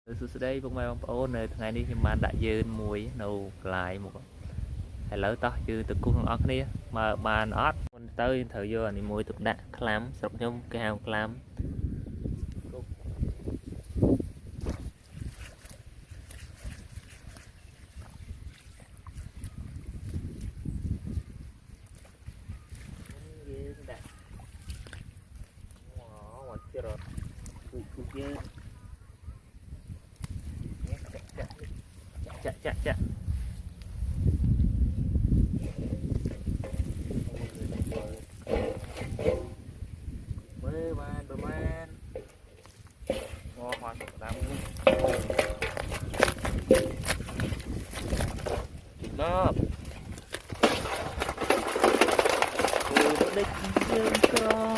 Từ đây vùng mai bóng ôn này ngày đi thì mà đại dương mùi nâu lại một hay lỡ to chứ từ cung ốc này mà nó tới thời giờ này mùi tục đạn clam sọc nhung cái hào clam chạ bermain ngoan lắm đó từ đích dương cho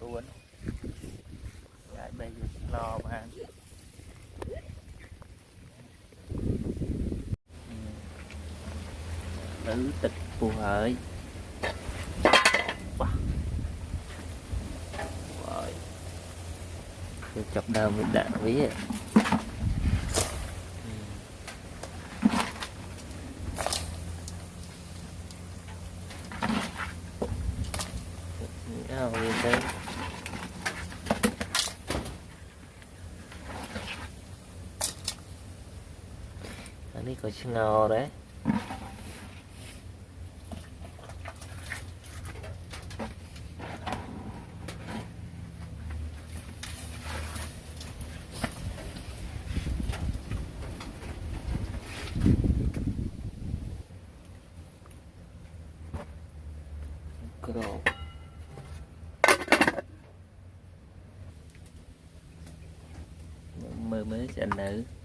cuốn lại bây giờ lò mà tử tịch phù hợi rồi chọc đầu mình đạn ví đây ini có ngò đấy Cro mới sẽ nữ